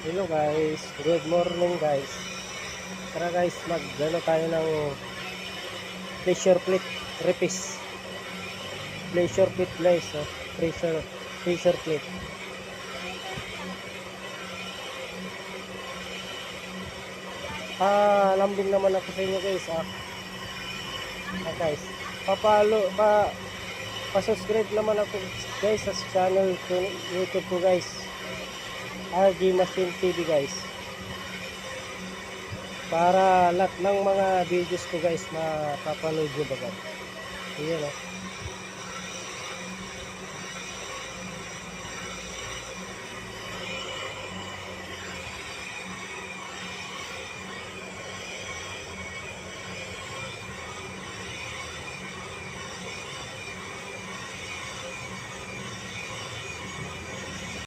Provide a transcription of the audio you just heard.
Hello guys, good morning guys. Tara guys, mag-ano tayo ng pressure plate repis. Pressure plate guys, oh. Pressure plate. Lambing naman ako sa inyo guys, guys. Pa-subscribe naman ako guys sa channel ko, YouTube ko guys. RG Machine TV guys. Para lahat ng mga videos ko guys mapapanood nyo ba guys. Ayan o.